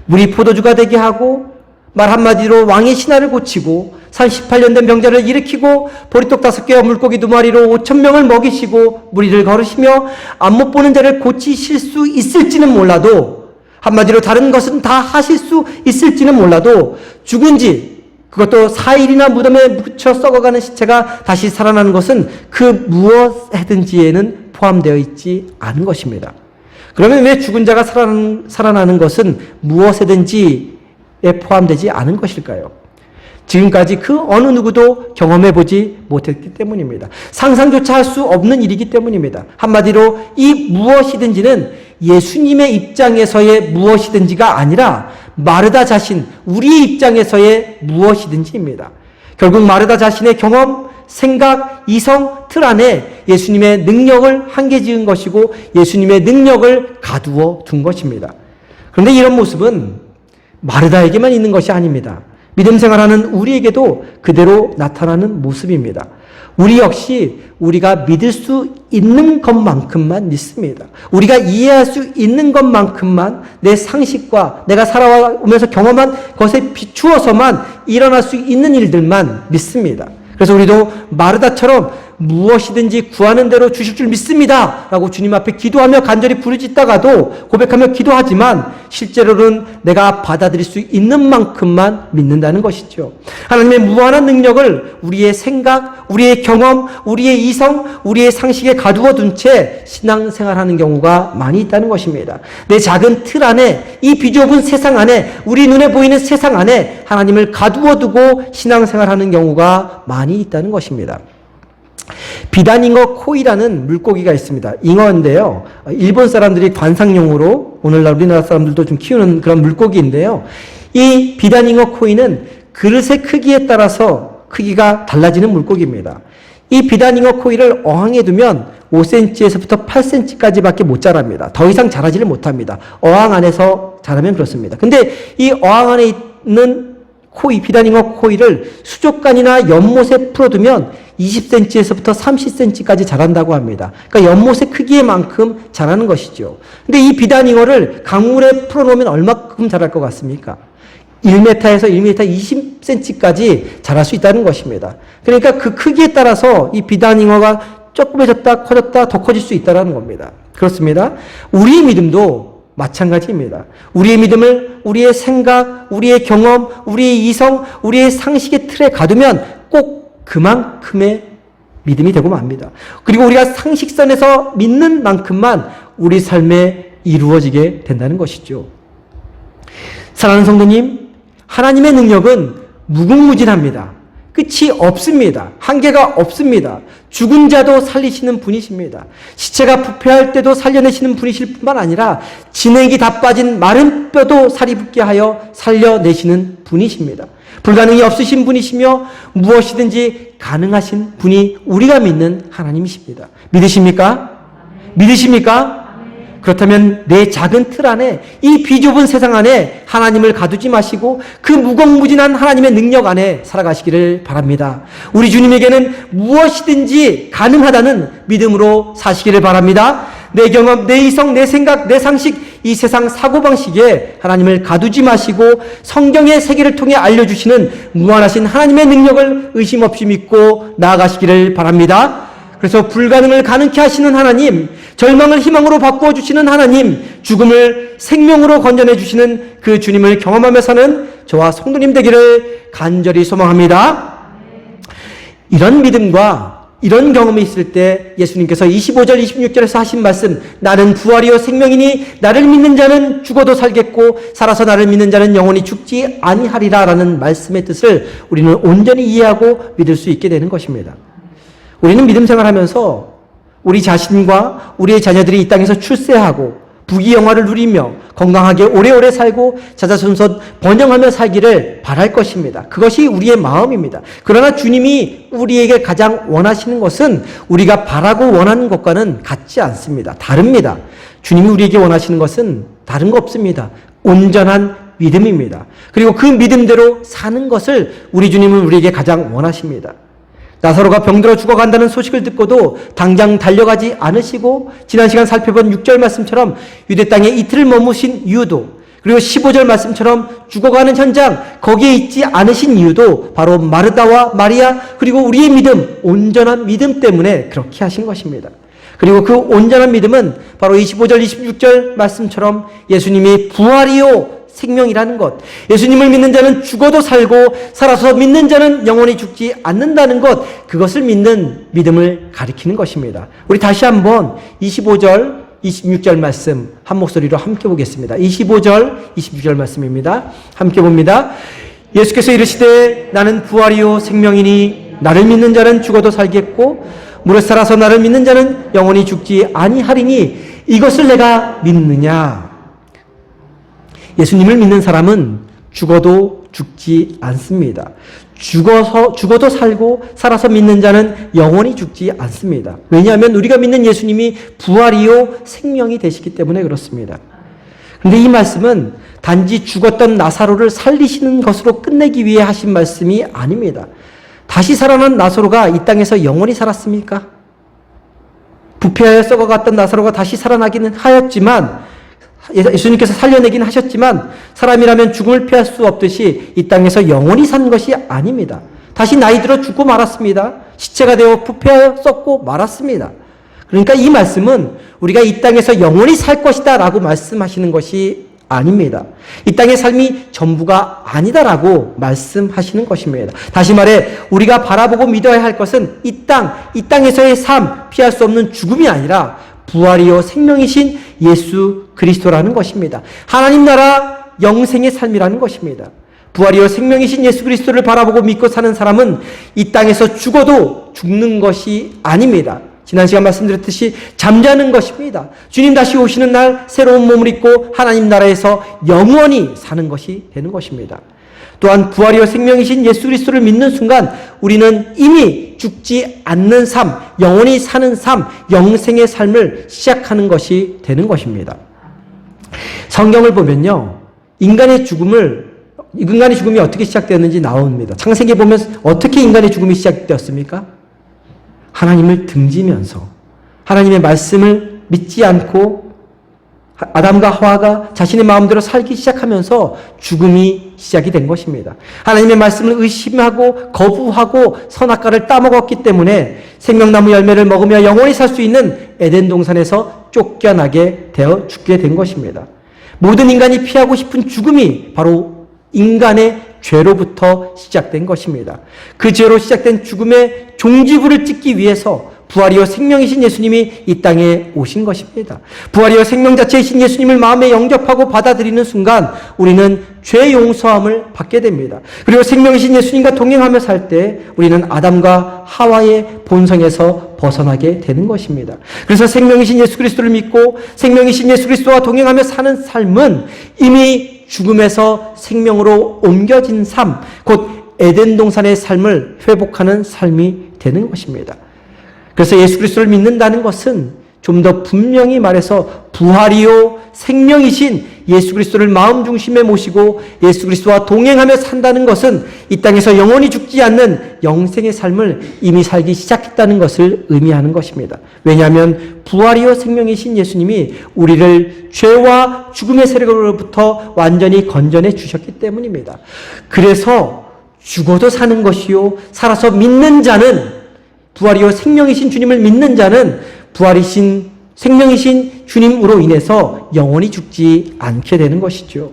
Speaker 1: 물이 포도주가 되게 하고 말 한마디로 왕의 신하를 고치고 산 18년 된 병자를 일으키고 보리떡 5개와 물고기 2마리로 5,000명을 먹이시고 무리를 걸으시며 안 못 보는 자를 고치실 수 있을지는 몰라도 한마디로 다른 것은 다 하실 수 있을지는 몰라도 죽은 지 그것도 4일이나 무덤에 묻혀 썩어가는 시체가 다시 살아나는 것은 그 무엇이든지에는 포함되어 있지 않은 것입니다. 그러면 왜 죽은 자가 살아나는 것은 무엇이든지에 포함되지 않은 것일까요? 지금까지 그 어느 누구도 경험해보지 못했기 때문입니다. 상상조차 할 수 없는 일이기 때문입니다. 한마디로 이 무엇이든지는 예수님의 입장에서의 무엇이든지가 아니라 마르다 자신, 우리의 입장에서의 무엇이든지입니다. 결국 마르다 자신의 경험, 생각, 이성, 틀 안에 예수님의 능력을 한계 지은 것이고 예수님의 능력을 가두어 둔 것입니다. 그런데 이런 모습은 마르다에게만 있는 것이 아닙니다. 믿음 생활하는 우리에게도 그대로 나타나는 모습입니다. 우리 역시 우리가 믿을 수 있는 것만큼만 믿습니다. 우리가 이해할 수 있는 것만큼만 내 상식과 내가 살아오면서 경험한 것에 비추어서만 일어날 수 있는 일들만 믿습니다. 그래서 우리도 마르다처럼 무엇이든지 구하는 대로 주실 줄 믿습니다 라고 주님 앞에 기도하며 간절히 부르짖다가도 고백하며 기도하지만 실제로는 내가 받아들일 수 있는 만큼만 믿는다는 것이죠. 하나님의 무한한 능력을 우리의 생각, 우리의 경험, 우리의 이성, 우리의 상식에 가두어 둔 채 신앙생활하는 경우가 많이 있다는 것입니다. 내 작은 틀 안에, 이 비좁은 세상 안에, 우리 눈에 보이는 세상 안에 하나님을 가두어 두고 신앙생활하는 경우가 많이 있다는 것입니다. 비단잉어 코이라는 물고기가 있습니다. 잉어인데요. 일본 사람들이 관상용으로 오늘날 우리나라 사람들도 좀 키우는 그런 물고기인데요. 이 비단잉어 코이는 그릇의 크기에 따라서 크기가 달라지는 물고기입니다. 이 비단잉어 코이를 어항에 두면 5cm에서부터 8cm까지밖에 못 자랍니다. 더 이상 자라지를 못합니다. 어항 안에서 자라면 그렇습니다. 근데 이 어항 안에 있는 코이, 비단잉어 코이를 수족관이나 연못에 풀어두면 20cm에서부터 30cm까지 자란다고 합니다. 그러니까 연못의 크기만큼 자라는 것이죠. 근데 이 비단잉어를 강물에 풀어놓으면 얼마큼 자랄 것 같습니까? 1m에서 1m 20cm까지 자랄 수 있다는 것입니다. 그러니까 그 크기에 따라서 이 비단잉어가 조그매졌다, 커졌다, 더 커질 수 있다는 겁니다. 그렇습니다. 우리의 믿음도 마찬가지입니다. 우리의 믿음을 우리의 생각, 우리의 경험, 우리의 이성, 우리의 상식의 틀에 가두면 꼭 그만큼의 믿음이 되고 맙니다. 그리고 우리가 상식선에서 믿는 만큼만 우리 삶에 이루어지게 된다는 것이죠. 사랑하는 성도님, 하나님의 능력은 무궁무진합니다. 끝이 없습니다. 한계가 없습니다. 죽은 자도 살리시는 분이십니다. 시체가 부패할 때도 살려내시는 분이실 뿐만 아니라 진액이 다 빠진 마른 뼈도 살이 붙게 하여 살려내시는 분이십니다. 불가능이 없으신 분이시며 무엇이든지 가능하신 분이 우리가 믿는 하나님이십니다. 믿으십니까? 믿으십니까? 그렇다면 내 작은 틀 안에, 이 비좁은 세상 안에 하나님을 가두지 마시고 그 무궁무진한 하나님의 능력 안에 살아가시기를 바랍니다. 우리 주님에게는 무엇이든지 가능하다는 믿음으로 사시기를 바랍니다. 내 경험, 내 이성, 내 생각, 내 상식, 이 세상 사고방식에 하나님을 가두지 마시고 성경의 세계를 통해 알려주시는 무한하신 하나님의 능력을 의심 없이 믿고 나아가시기를 바랍니다. 그래서 불가능을 가능케 하시는 하나님, 절망을 희망으로 바꾸어 주시는 하나님, 죽음을 생명으로 건져내 주시는 그 주님을 경험하며 사는 저와 성도님 되기를 간절히 소망합니다. 이런 믿음과 이런 경험이 있을 때 예수님께서 25절, 26절에서 하신 말씀, 나는 부활이요 생명이니 나를 믿는 자는 죽어도 살겠고 살아서 나를 믿는 자는 영원히 죽지 아니하리라 라는 말씀의 뜻을 우리는 온전히 이해하고 믿을 수 있게 되는 것입니다. 우리는 믿음 생활하면서 우리 자신과 우리의 자녀들이 이 땅에서 출세하고 부귀영화를 누리며 건강하게 오래오래 살고 자자손손 번영하며 살기를 바랄 것입니다. 그것이 우리의 마음입니다. 그러나 주님이 우리에게 가장 원하시는 것은 우리가 바라고 원하는 것과는 같지 않습니다. 다릅니다. 주님이 우리에게 원하시는 것은 다른 거 없습니다. 온전한 믿음입니다. 그리고 그 믿음대로 사는 것을 우리 주님은 우리에게 가장 원하십니다. 나사로가 병들어 죽어간다는 소식을 듣고도 당장 달려가지 않으시고 지난 시간 살펴본 6절 말씀처럼 유대 땅에 이틀을 머무신 이유도, 그리고 15절 말씀처럼 죽어가는 현장 거기에 있지 않으신 이유도 바로 마르다와 마리아 그리고 우리의 믿음, 온전한 믿음 때문에 그렇게 하신 것입니다. 그리고 그 온전한 믿음은 바로 25절 26절 말씀처럼 예수님이 부활이요 생명이라는 것, 예수님을 믿는 자는 죽어도 살고 살아서 믿는 자는 영원히 죽지 않는다는 것, 그것을 믿는 믿음을 가리키는 것입니다. 우리 다시 한번 25절 26절 말씀 한 목소리로 함께 보겠습니다. 25절 26절 말씀입니다. 함께 봅니다. 예수께서 이르시되 나는 부활이요 생명이니 나를 믿는 자는 죽어도 살겠고 무릇 살아서 나를 믿는 자는 영원히 죽지 아니하리니 이것을 내가 믿느냐. 예수님을 믿는 사람은 죽어도 죽지 않습니다. 죽어도 살고 살아서 믿는 자는 영원히 죽지 않습니다. 왜냐하면 우리가 믿는 예수님이 부활이요 생명이 되시기 때문에 그렇습니다. 그런데 이 말씀은 단지 죽었던 나사로를 살리시는 것으로 끝내기 위해 하신 말씀이 아닙니다. 다시 살아난 나사로가 이 땅에서 영원히 살았습니까? 부패하여 썩어갔던 나사로가 다시 살아나기는 하였지만 예수님께서 살려내긴 하셨지만 사람이라면 죽음을 피할 수 없듯이 이 땅에서 영원히 산 것이 아닙니다. 다시 나이 들어 죽고 말았습니다. 시체가 되어 부패하여 썩고 말았습니다. 그러니까 이 말씀은 우리가 이 땅에서 영원히 살 것이다 라고 말씀하시는 것이 아닙니다. 이 땅의 삶이 전부가 아니다라고 말씀하시는 것입니다. 다시 말해 우리가 바라보고 믿어야 할 것은 이 땅에서의 삶, 피할 수 없는 죽음이 아니라 부활이요 생명이신 예수 그리스도라는 것입니다. 하나님 나라 영생의 삶이라는 것입니다. 부활이요 생명이신 예수 그리스도를 바라보고 믿고 사는 사람은 이 땅에서 죽어도 죽는 것이 아닙니다. 지난 시간 말씀드렸듯이 잠자는 것입니다. 주님 다시 오시는 날 새로운 몸을 입고 하나님 나라에서 영원히 사는 것이 되는 것입니다. 또한 부활이요 생명이신 예수 그리스도를 믿는 순간 우리는 이미 죽지 않는 삶, 영원히 사는 삶, 영생의 삶을 시작하는 것이 되는 것입니다. 성경을 보면요, 인간의 죽음이 어떻게 시작되었는지 나옵니다. 창세기에 보면 어떻게 인간의 죽음이 시작되었습니까? 하나님을 등지면서 하나님의 말씀을 믿지 않고 아담과 하와가 자신의 마음대로 살기 시작하면서 죽음이 시작이 된 것입니다. 하나님의 말씀을 의심하고 거부하고 선악과를 따먹었기 때문에 생명나무 열매를 먹으며 영원히 살 수 있는 에덴 동산에서 쫓겨나게 되어 죽게 된 것입니다. 모든 인간이 피하고 싶은 죽음이 바로 인간의 죄로부터 시작된 것입니다. 그 죄로 시작된 죽음의 종지부를 찍기 위해서 부활이요 생명이신 예수님이 이 땅에 오신 것입니다. 부활이요 생명 자체이신 예수님을 마음에 영접하고 받아들이는 순간 우리는 죄 용서함을 받게 됩니다. 그리고 생명이신 예수님과 동행하며 살 때 우리는 아담과 하와의 본성에서 벗어나게 되는 것입니다. 그래서 생명이신 예수 그리스도를 믿고 생명이신 예수 그리스도와 동행하며 사는 삶은 이미 죽음에서 생명으로 옮겨진 삶, 곧 에덴 동산의 삶을 회복하는 삶이 되는 것입니다. 그래서 예수 그리스도를 믿는다는 것은 좀 더 분명히 말해서 부활이요 생명이신 예수 그리스도를 마음 중심에 모시고 예수 그리스도와 동행하며 산다는 것은 이 땅에서 영원히 죽지 않는 영생의 삶을 이미 살기 시작했다는 것을 의미하는 것입니다. 왜냐하면 부활이요 생명이신 예수님이 우리를 죄와 죽음의 세력으로부터 완전히 건져내 주셨기 때문입니다. 그래서 죽어도 사는 것이요 살아서 믿는 자는, 부활이요 생명이신 주님을 믿는 자는 부활이신 생명이신 주님으로 인해서 영원히 죽지 않게 되는 것이죠.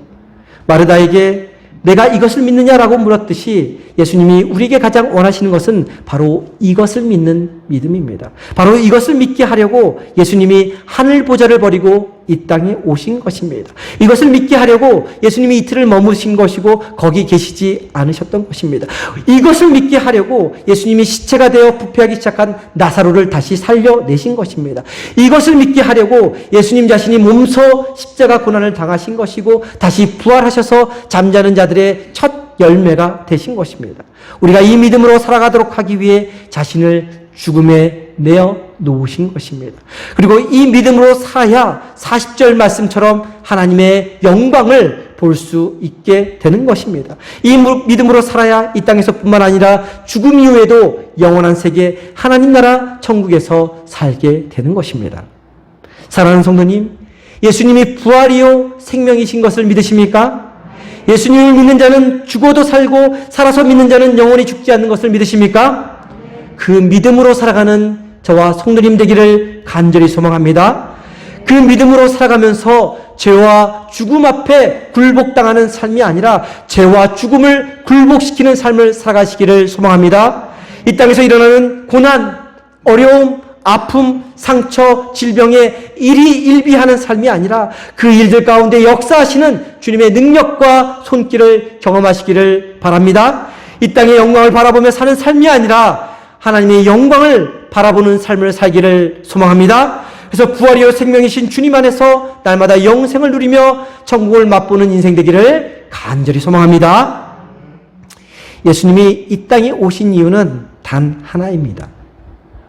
Speaker 1: 마르다에게 내가 이것을 믿느냐라고 물었듯이 예수님이 우리에게 가장 원하시는 것은 바로 이것을 믿는 믿음입니다. 바로 이것을 믿게 하려고 예수님이 하늘 보좌를 버리고 이 땅에 오신 것입니다. 이것을 믿게 하려고 예수님이 이틀을 머무신 것이고 거기 계시지 않으셨던 것입니다. 이것을 믿게 하려고 예수님이 시체가 되어 부패하기 시작한 나사로를 다시 살려내신 것입니다. 이것을 믿게 하려고 예수님 자신이 몸소 십자가 고난을 당하신 것이고 다시 부활하셔서 잠자는 자들의 첫 열매가 되신 것입니다. 우리가 이 믿음으로 살아가도록 하기 위해 자신을 죽음에 내어 놓으신 것입니다. 그리고 이 믿음으로 살아야 40절 말씀처럼 하나님의 영광을 볼 수 있게 되는 것입니다. 이 믿음으로 살아야 이 땅에서뿐만 아니라 죽음 이후에도 영원한 세계 하나님 나라 천국에서 살게 되는 것입니다. 사랑하는 성도님, 예수님이 부활이요 생명이신 것을 믿으십니까? 예수님을 믿는 자는 죽어도 살고 살아서 믿는 자는 영원히 죽지 않는 것을 믿으십니까? 그 믿음으로 살아가는 저와 성도님 되기를 간절히 소망합니다. 그 믿음으로 살아가면서 죄와 죽음 앞에 굴복당하는 삶이 아니라 죄와 죽음을 굴복시키는 삶을 살아가시기를 소망합니다. 이 땅에서 일어나는 고난, 어려움, 아픔, 상처, 질병에 일희일비하는 삶이 아니라 그 일들 가운데 역사하시는 주님의 능력과 손길을 경험하시기를 바랍니다. 이 땅의 영광을 바라보며 사는 삶이 아니라 하나님의 영광을 바라보는 삶을 살기를 소망합니다. 그래서 부활이요 생명이신 주님 안에서 날마다 영생을 누리며 천국을 맛보는 인생 되기를 간절히 소망합니다. 예수님이 이 땅에 오신 이유는 단 하나입니다.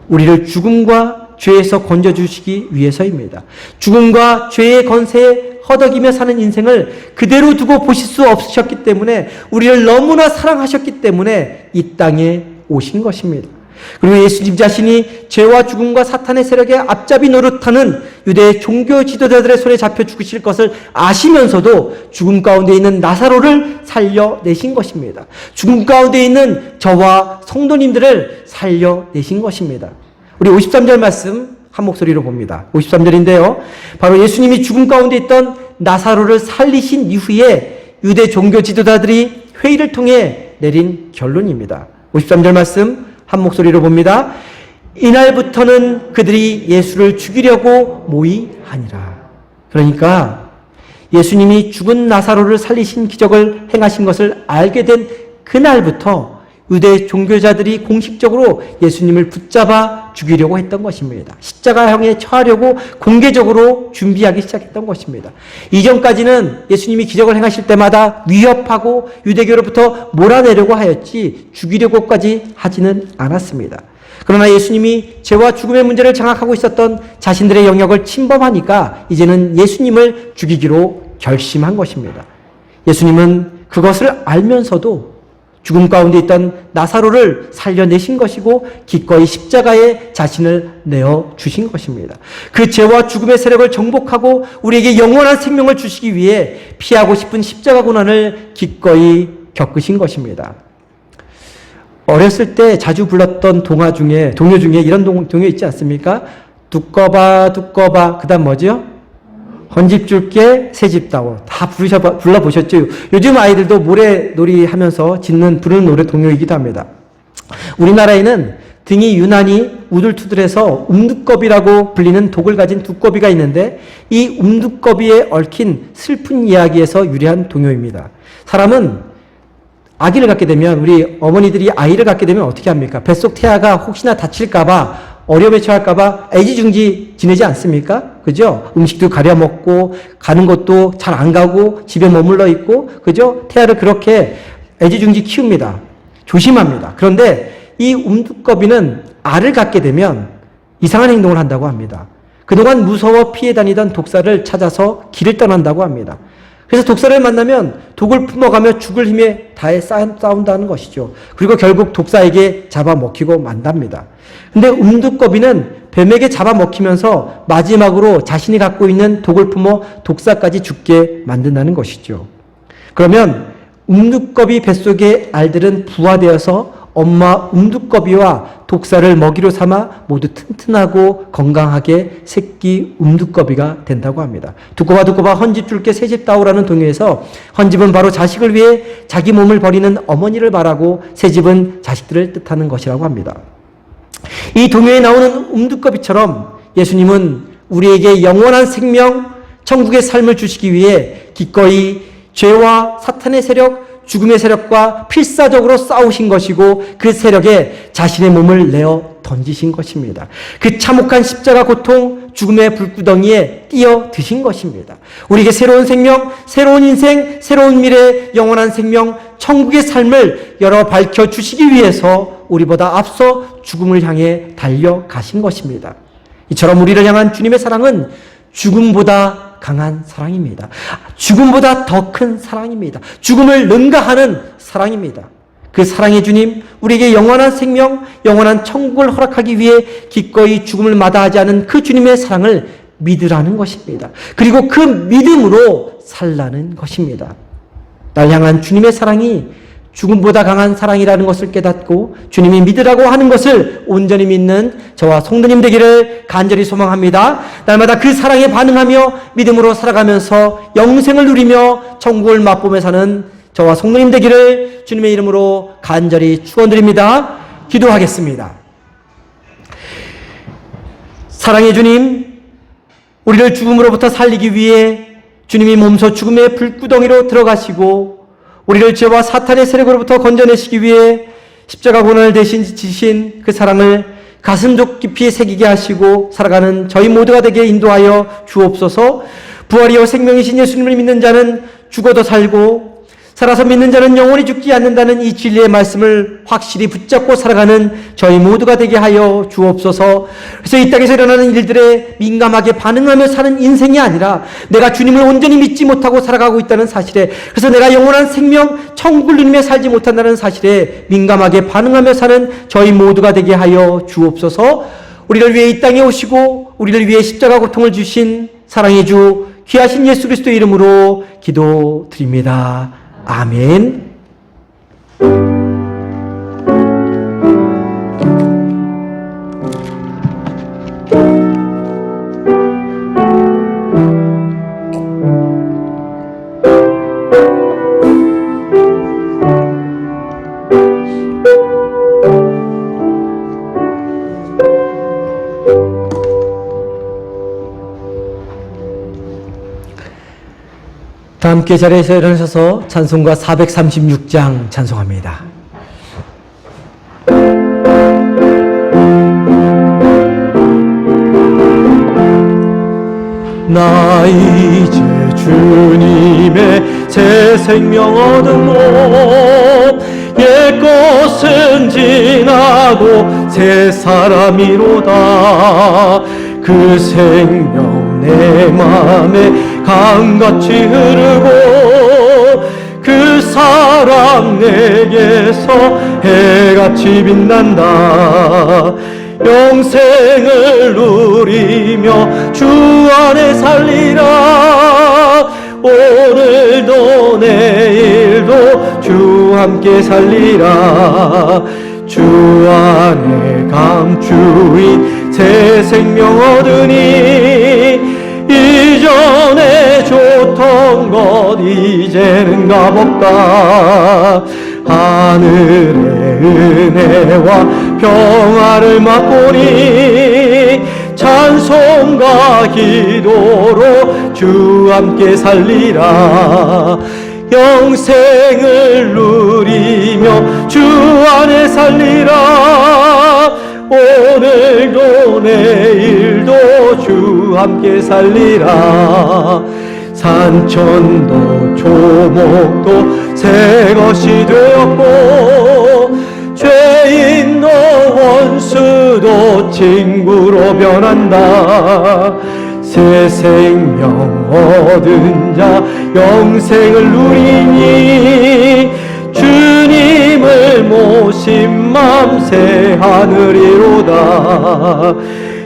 Speaker 1: 우리를 죽음과 죄에서 건져주시기 위해서입니다. 죽음과 죄의 건세에 허덕이며 사는 인생을 그대로 두고 보실 수 없으셨기 때문에 우리를 너무나 사랑하셨기 때문에 이 땅에 오신 것입니다. 그리고 예수님 자신이 죄와 죽음과 사탄의 세력에 앞잡이 노릇하는 유대의 종교 지도자들의 손에 잡혀 죽으실 것을 아시면서도 죽음 가운데 있는 나사로를 살려내신 것입니다. 죽음 가운데 있는 저와 성도님들을 살려내신 것입니다. 우리 53절 말씀 한 목소리로 봅니다. 53절인데요. 바로 예수님이 죽음 가운데 있던 나사로를 살리신 이후에 유대 종교 지도자들이 회의를 통해 내린 결론입니다. 53절 말씀 한 목소리로 봅니다. 이날부터는 그들이 예수를 죽이려고 모의하니라. 그러니까 예수님이 죽은 나사로를 살리신 기적을 행하신 것을 알게 된 그날부터 유대 종교자들이 공식적으로 예수님을 붙잡아 죽이려고 했던 것입니다. 십자가형에 처하려고 공개적으로 준비하기 시작했던 것입니다. 이전까지는 예수님이 기적을 행하실 때마다 위협하고 유대교로부터 몰아내려고 하였지 죽이려고까지 하지는 않았습니다. 그러나 예수님이 죄와 죽음의 문제를 장악하고 있었던 자신들의 영역을 침범하니까 이제는 예수님을 죽이기로 결심한 것입니다. 예수님은 그것을 알면서도 죽음 가운데 있던 나사로를 살려내신 것이고 기꺼이 십자가에 자신을 내어주신 것입니다. 그 죄와 죽음의 세력을 정복하고 우리에게 영원한 생명을 주시기 위해 피하고 싶은 십자가 고난을 기꺼이 겪으신 것입니다. 어렸을 때 자주 불렀던 동요 중에 이런 동요 있지 않습니까? 두꺼봐 두꺼봐 그 다음 뭐죠? 헌집 줄게 새집 다워 다 불러보셨죠? 요즘 아이들도 모래놀이 하면서 부르는 노래 동요이기도 합니다. 우리나라에는 등이 유난히 우둘투둘해서 움두꺼비라고 불리는 독을 가진 두꺼비가 있는데 이 움두꺼비에 얽힌 슬픈 이야기에서 유래한 동요입니다. 사람은 아기를 갖게 되면 우리 어머니들이 아이를 갖게 되면 어떻게 합니까? 뱃속 태아가 혹시나 다칠까봐 어려움에 처할까봐 애지중지 지내지 않습니까? 그죠? 음식도 가려 먹고 가는 것도 잘 안 가고 집에 머물러 있고 그죠? 태아를 그렇게 애지중지 키웁니다. 조심합니다. 그런데 이 움두꺼비는 알을 갖게 되면 이상한 행동을 한다고 합니다. 그동안 무서워 피해 다니던 독사를 찾아서 길을 떠난다고 합니다. 그래서 독사를 만나면 독을 품어가며 죽을 힘에 다해 싸운다는 것이죠. 그리고 결국 독사에게 잡아먹히고 만답니다. 근데 움두꺼비는 뱀에게 잡아먹히면서 마지막으로 자신이 갖고 있는 독을 품어 독사까지 죽게 만든다는 것이죠. 그러면 움두꺼비 뱃속의 알들은 부화되어서 엄마 움두꺼비와 독사를 먹이로 삼아 모두 튼튼하고 건강하게 새끼 움두꺼비가 된다고 합니다. 두꺼봐 헌집 줄게 새집 따오라는 동요에서 헌집은 바로 자식을 위해 자기 몸을 버리는 어머니를 말하고 새집은 자식들을 뜻하는 것이라고 합니다. 이 동요에 나오는 움두꺼비처럼 예수님은 우리에게 영원한 생명, 천국의 삶을 주시기 위해 기꺼이 죄와 사탄의 세력, 죽음의 세력과 필사적으로 싸우신 것이고 그 세력에 자신의 몸을 내어 던지신 것입니다. 그 참혹한 십자가 고통, 죽음의 불구덩이에 뛰어드신 것입니다. 우리에게 새로운 생명, 새로운 인생, 새로운 미래, 영원한 생명, 천국의 삶을 열어 밝혀주시기 위해서 우리보다 앞서 죽음을 향해 달려가신 것입니다. 이처럼 우리를 향한 주님의 사랑은 죽음보다 강한 사랑입니다. 죽음보다 더 큰 사랑입니다. 죽음을 능가하는 사랑입니다. 그 사랑의 주님, 우리에게 영원한 생명, 영원한 천국을 허락하기 위해 기꺼이 죽음을 마다하지 않은 그 주님의 사랑을 믿으라는 것입니다. 그리고 그 믿음으로 살라는 것입니다. 날 향한 주님의 사랑이 죽음보다 강한 사랑이라는 것을 깨닫고 주님이 믿으라고 하는 것을 온전히 믿는 저와 성도님 되기를 간절히 소망합니다. 날마다 그 사랑에 반응하며 믿음으로 살아가면서 영생을 누리며 천국을 맛보며 사는 저와 성도님 되기를 주님의 이름으로 간절히 축원드립니다. 기도하겠습니다. 사랑의 주님, 우리를 죽음으로부터 살리기 위해 주님이 몸소 죽음의 불구덩이로 들어가시고 우리를 죄와 사탄의 세력으로부터 건져내시기 위해 십자가 고난을 대신 지신 그 사랑을 가슴속 깊이 새기게 하시고 살아가는 저희 모두가 되게 인도하여 주옵소서. 부활이요 생명이신 예수님을 믿는 자는 죽어도 살고 살아서 믿는 자는 영원히 죽지 않는다는 이 진리의 말씀을 확실히 붙잡고 살아가는 저희 모두가 되게 하여 주옵소서. 그래서 이 땅에서 일어나는 일들에 민감하게 반응하며 사는 인생이 아니라 내가 주님을 온전히 믿지 못하고 살아가고 있다는 사실에, 그래서 내가 영원한 생명, 천국을 누리며 살지 못한다는 사실에 민감하게 반응하며 사는 저희 모두가 되게 하여 주옵소서. 우리를 위해 이 땅에 오시고 우리를 위해 십자가 고통을 주신 사랑의 주 귀하신 예수 그리스도의 이름으로 기도드립니다. 아멘. 다 함께 자리에서 일어나셔서 찬송가 436장 찬송합니다. 나 이제 주님의 새 생명 얻은 몸, 옛것은 지나고 새 사람이로다. 그 생명 내 맘에 강같이 흐르고 그 사랑 내게서 해같이 빛난다. 영생을 누리며 주 안에 살리라. 오늘도 내일도 주 함께 살리라. 주 안에 감추인 새 생명 얻으니 이전에 좋던 것 이제는 값없다. 하늘의 은혜와 평화를 맛보니 찬송과 기도로 주 함께 살리라. 영생을 누리며 주 안에 살리라. 오늘도 내일도 주 함께 살리라. 산천도 조목도 새 것이 되었고 죄인도 원수도 친구로 변한다. 새 생명 얻은 자 영생을 누리니 주님을 모신 맘 새 하늘이로다.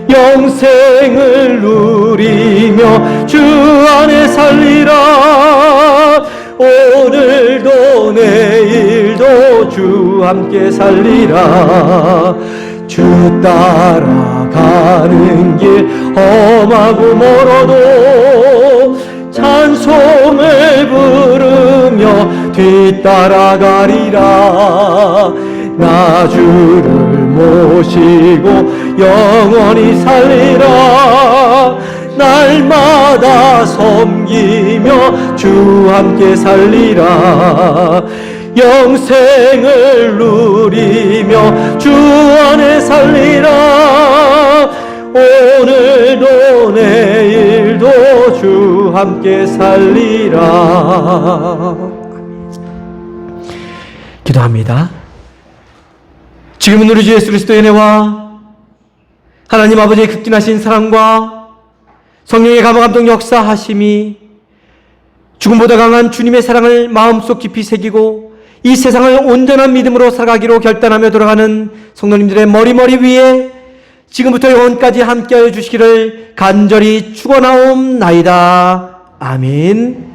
Speaker 1: 영생을 누리며 주 안에 살리라. 오늘도 내일 일도 주 함께 살리라. 주 따라가는 길 험하고 멀어도 찬송을 부르며 뒤따라가리라. 나 주를 모시고 영원히 살리라. 날마다 섬기며 주 함께 살리라. 영생을 누리며 주 안에 살리라. 오늘도 내일도 주 함께 살리라. 기도합니다. 지금은 우리 주 예수 그리스도의 은혜와 하나님 아버지의 극진하신 사랑과 성령의 감화감동 역사하심이 죽음보다 강한 주님의 사랑을 마음속 깊이 새기고 이 세상을 온전한 믿음으로 살아가기로 결단하며 돌아가는 성도님들의 머리 위에 지금부터 영원까지 함께하여 주시기를 간절히 축원하옵나이다. 아멘.